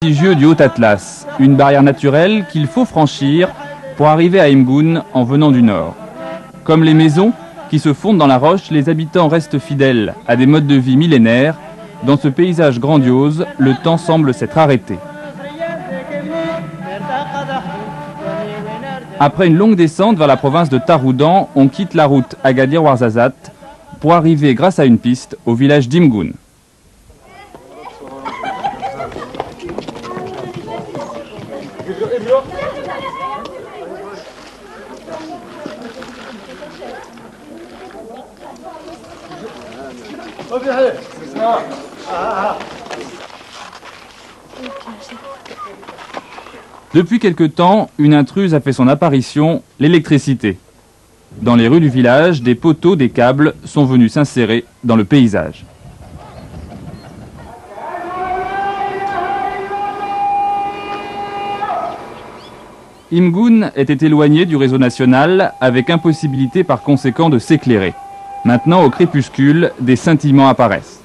Religieux du Haut-Atlas, une barrière naturelle qu'il faut franchir pour arriver à Imgoun en venant du nord. Comme les maisons qui se fondent dans la roche, les habitants restent fidèles à des modes de vie millénaires. Dans ce paysage grandiose, le temps semble s'être arrêté. Après une longue descente vers la province de Taroudan, on quitte la route Agadir-Ouarzazate pour arriver grâce à une piste au village d'Imgoun. Depuis quelque temps, une intruse a fait son apparition, l'électricité. Dans les rues du village, des poteaux, des câbles sont venus s'insérer dans le paysage. Imgoun était éloigné du réseau national, avec impossibilité par conséquent de s'éclairer. Maintenant, au crépuscule, des scintillements apparaissent.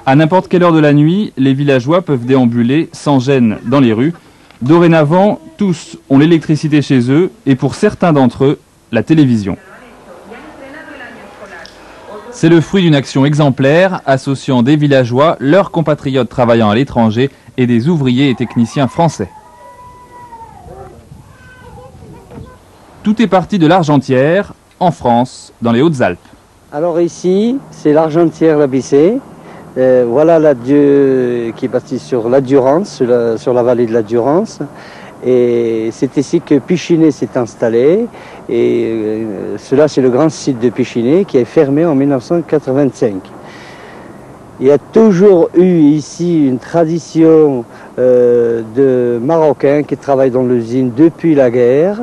À n'importe quelle heure de la nuit, les villageois peuvent déambuler sans gêne dans les rues. Dorénavant, tous ont l'électricité chez eux et pour certains d'entre eux, la télévision. C'est le fruit d'une action exemplaire associant des villageois, leurs compatriotes travaillant à l'étranger et des ouvriers et techniciens français. Tout est parti de l'Argentière, en France, dans les Hautes-Alpes. Alors ici, c'est l'Argentière la Bissée. Voilà la Dieu qui est parti sur la Durance, sur la vallée de la Durance. Et c'est ici que Pichinet s'est installé. Et cela, c'est le grand site de Pichinet qui est fermé en 1985. Il y a toujours eu ici une tradition de Marocains qui travaillent dans l'usine depuis la guerre.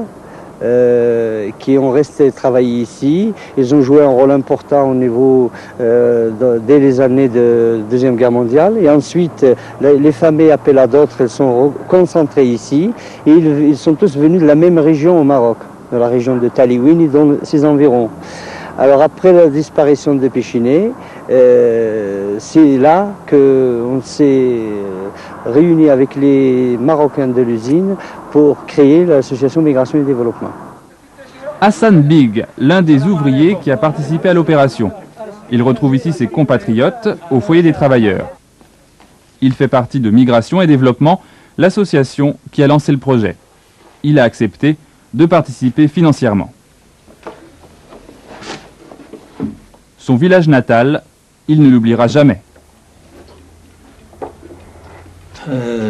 Qui ont resté travailler ici. Ils ont joué un rôle important au niveau dès les années de Deuxième Guerre mondiale. Et ensuite, les familles appelées à d'autres, elles sont concentrées ici. Et ils sont tous venus de la même région au Maroc, de la région de Taliwin et dans ses environs. Alors après la disparition de Pichinet, c'est là qu'on s'est réunis avec les Marocains de l'usine pour créer l'association Migration et Développement. Hassan Big, l'un des ouvriers qui a participé à l'opération. Il retrouve ici ses compatriotes au foyer des travailleurs. Il fait partie de Migration et Développement, l'association qui a lancé le projet. Il a accepté de participer financièrement. Son village natal, il ne l'oubliera jamais.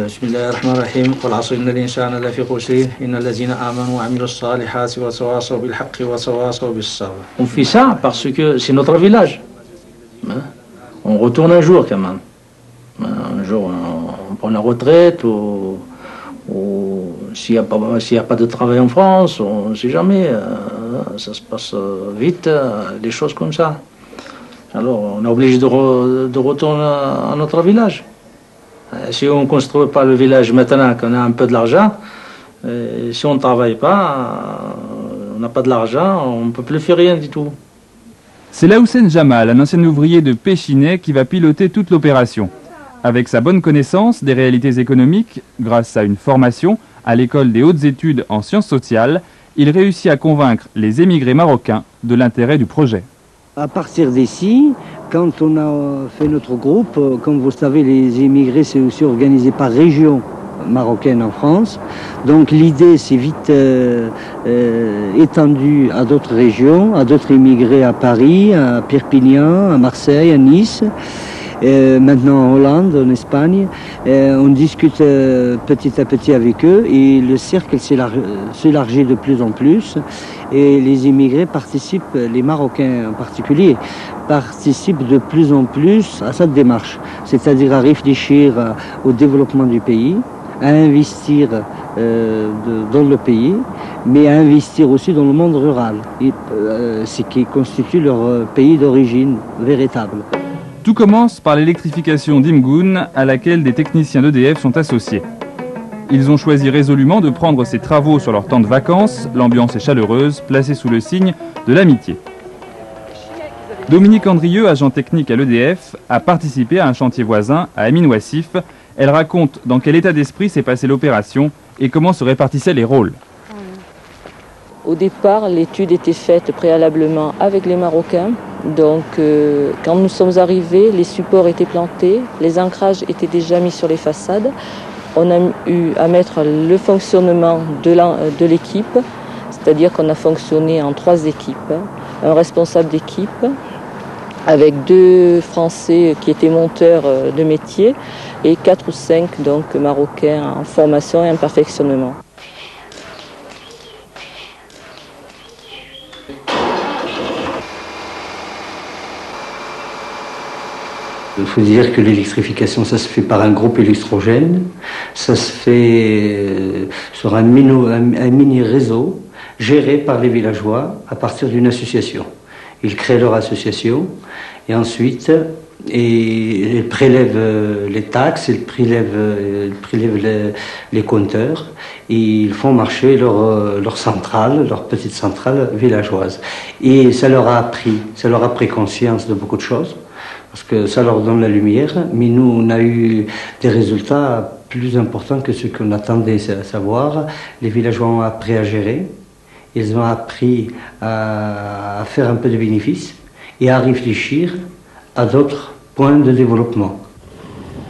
بسم الله الرحمن الرحيم والعصر إن الإنسان لفي خسر إن الذين آمنوا وعملوا الصالحات وتواصوا بالحق وتواصوا بالصبر. On fait ça parce que c'est notre village. On retourne un jour quand même. Un jour on prend la retraite ou s'il n'y a pas de travail en France, on ne sait jamais. Ça se passe vite, des choses comme ça. Alors on est obligé de retourner à notre village. Si on ne construit pas le village maintenant qu'on a un peu de l'argent, si on ne travaille pas, on n'a pas de l'argent, on ne peut plus faire rien du tout. C'est Laoussen Jamal, un ancien ouvrier de Péchinet, qui va piloter toute l'opération. Avec sa bonne connaissance des réalités économiques, grâce à une formation à l'école des hautes études en sciences sociales, il réussit à convaincre les émigrés marocains de l'intérêt du projet. À partir d'ici, quand on a fait notre groupe, comme vous le savez, les immigrés, c'est aussi organisé par région marocaine en France. Donc l'idée s'est vite étendue à d'autres régions, à d'autres immigrés à Paris, à Perpignan, à Marseille, à Nice. Maintenant en Hollande, en Espagne, on discute petit à petit avec eux et le cercle s'élargit de plus en plus et les immigrés participent, les Marocains en particulier, participent de plus en plus à cette démarche, c'est-à-dire à réfléchir au développement du pays, à investir dans le pays, mais à investir aussi dans le monde rural, ce qui constitue leur pays d'origine véritable. Tout commence par l'électrification d'Imgoun, à laquelle des techniciens d'EDF sont associés. Ils ont choisi résolument de prendre ces travaux sur leur temps de vacances. L'ambiance est chaleureuse, placée sous le signe de l'amitié. Dominique Andrieux, agent technique à l'EDF, a participé à un chantier voisin à Amin Ouassif. Elle raconte dans quel état d'esprit s'est passée l'opération et comment se répartissaient les rôles. Au départ, l'étude était faite préalablement avec les Marocains. Donc, quand nous sommes arrivés, les supports étaient plantés, les ancrages étaient déjà mis sur les façades. On a eu à mettre le fonctionnement de l'équipe, c'est-à-dire qu'on a fonctionné en 3 équipes. Un responsable d'équipe, avec 2 Français qui étaient monteurs de métier et 4 ou 5 donc, Marocains en formation et en perfectionnement. Il faut dire que l'électrification, ça se fait par un groupe électrogène, ça se fait sur un mini réseau géré par les villageois à partir d'une association. Ils créent leur association et ensuite ils prélèvent les taxes, ils prélèvent les compteurs et ils font marcher leur centrale, leur petite centrale villageoise. Et ça leur a pris conscience de beaucoup de choses. Parce que ça leur donne la lumière, mais nous, on a eu des résultats plus importants que ce qu'on attendait à savoir. Les villageois ont appris à gérer, ils ont appris à faire un peu de bénéfices et à réfléchir à d'autres points de développement.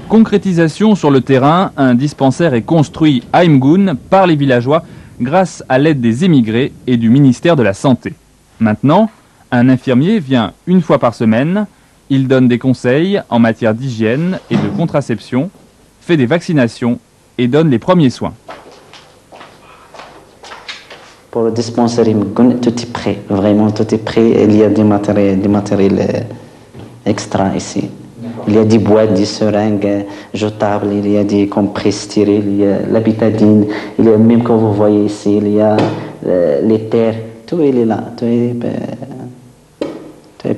Concrétisation sur le terrain, un dispensaire est construit à Imgoun par les villageois grâce à l'aide des émigrés et du ministère de la Santé. Maintenant, un infirmier vient une fois par semaine. Il donne des conseils en matière d'hygiène et de contraception, fait des vaccinations et donne les premiers soins. Pour le dispensaire, tout est prêt, vraiment tout est prêt. Il y a des matériels extra ici. Il y a des boîtes, des seringues jetables, il y a des compresses stériles, il y a la bétadine, il y a même comme vous voyez ici, il y a les terres, tout est là, tout est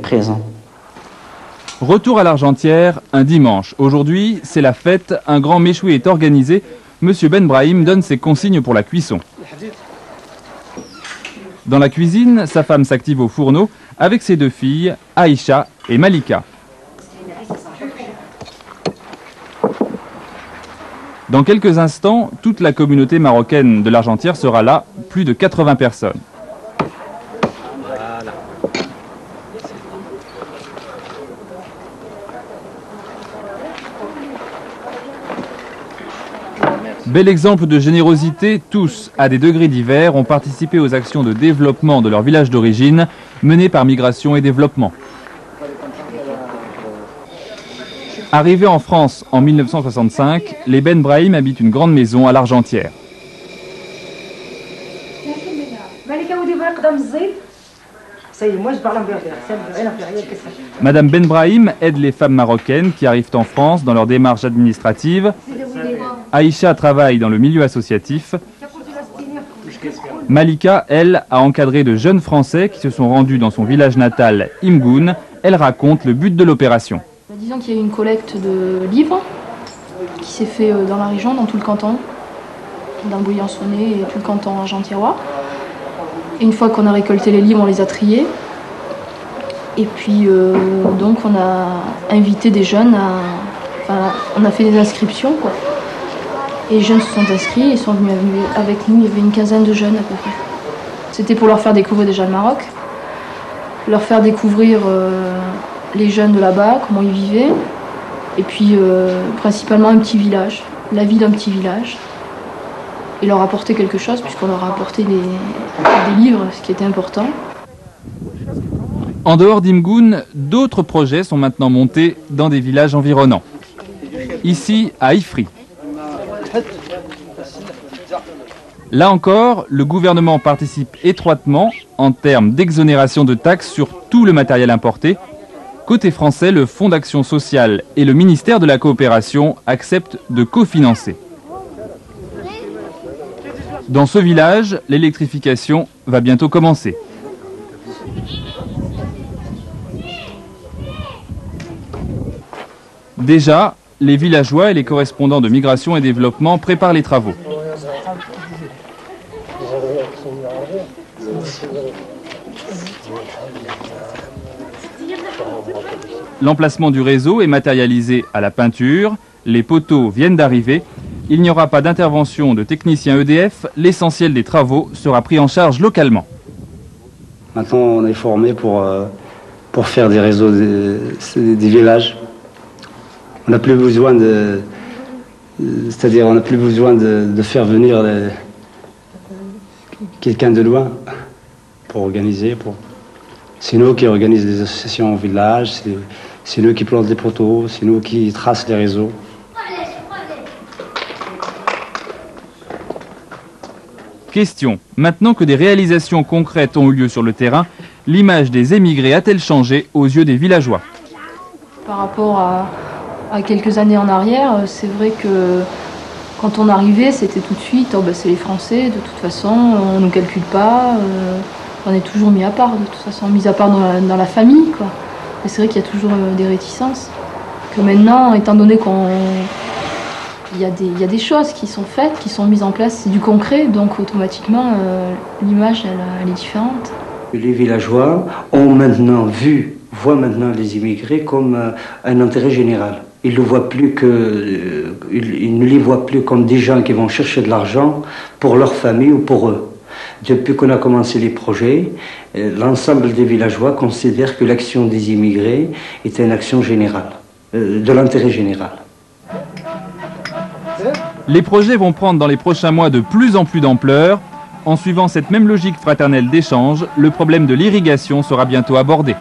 présent. Retour à l'Argentière, un dimanche. Aujourd'hui, c'est la fête, un grand méchoui est organisé. Monsieur Ben Brahim donne ses consignes pour la cuisson. Dans la cuisine, sa femme s'active au fourneau avec ses 2 filles, Aïcha et Malika. Dans quelques instants, toute la communauté marocaine de l'Argentière sera là, plus de 80 personnes. Bel exemple de générosité, tous, à des degrés divers, ont participé aux actions de développement de leur village d'origine, menées par Migration et Développement. Arrivés en France en 1965, les Ben Brahim habitent une grande maison à l'Argentière. Madame Ben Brahim aide les femmes marocaines qui arrivent en France dans leurs démarches administratives. Aïcha travaille dans le milieu associatif. Malika, elle, a encadré de jeunes Français qui se sont rendus dans son village natal, Imgoun. Elle raconte le but de l'opération. Disons qu'il y a eu une collecte de livres qui s'est fait dans la région, dans tout le canton, dans le Briançonnais et tout le canton argentiérois. Et une fois qu'on a récolté les livres, on les a triés. Et puis donc on a invité des jeunes on a fait des inscriptions quoi. Et les jeunes se sont inscrits et sont venus avec nous. Il y avait une quinzaine de jeunes à peu près. C'était pour leur faire découvrir déjà le Maroc, leur faire découvrir les jeunes de là-bas, comment ils vivaient, et puis principalement un petit village, la vie d'un petit village, et leur apporter quelque chose puisqu'on leur a apporté des livres, ce qui était important. En dehors d'Imgoun, d'autres projets sont maintenant montés dans des villages environnants. Ici, à Ifri. Là encore, le gouvernement participe étroitement en termes d'exonération de taxes sur tout le matériel importé. Côté français, le Fonds d'action sociale et le ministère de la coopération acceptent de cofinancer. Dans ce village, l'électrification va bientôt commencer. Déjà, les villageois et les correspondants de Migration et Développement préparent les travaux. L'emplacement du réseau est matérialisé à la peinture, les poteaux viennent d'arriver. Il n'y aura pas d'intervention de techniciens EDF, l'essentiel des travaux sera pris en charge localement. Maintenant, on est formé pour faire des réseaux des villages. On n'a plus besoin c'est-à-dire on n'a plus besoin de faire venir quelqu'un de loin pour organiser. C'est nous qui organisons des associations au village, c'est nous qui plantent les poteaux, c'est nous qui tracent les réseaux. Question. Maintenant que des réalisations concrètes ont eu lieu sur le terrain, l'image des émigrés a-t-elle changé aux yeux des villageois? Par rapport à quelques années en arrière, c'est vrai que quand on arrivait, c'était tout de suite, c'est les Français, de toute façon, on ne nous calcule pas, on est toujours mis à part, de toute façon, mis à part dans la famille, quoi. Et c'est vrai qu'il y a toujours des réticences. Que maintenant, étant donné il y a des choses qui sont faites, qui sont mises en place, c'est du concret, donc automatiquement, l'image, elle est différente. Les villageois voient maintenant les immigrés comme un intérêt général. Ils ne les voient plus comme des gens qui vont chercher de l'argent pour leur famille ou pour eux. Depuis qu'on a commencé les projets, l'ensemble des villageois considèrent que l'action des immigrés est une action générale, de l'intérêt général. Les projets vont prendre dans les prochains mois de plus en plus d'ampleur. En suivant cette même logique fraternelle d'échange, le problème de l'irrigation sera bientôt abordé.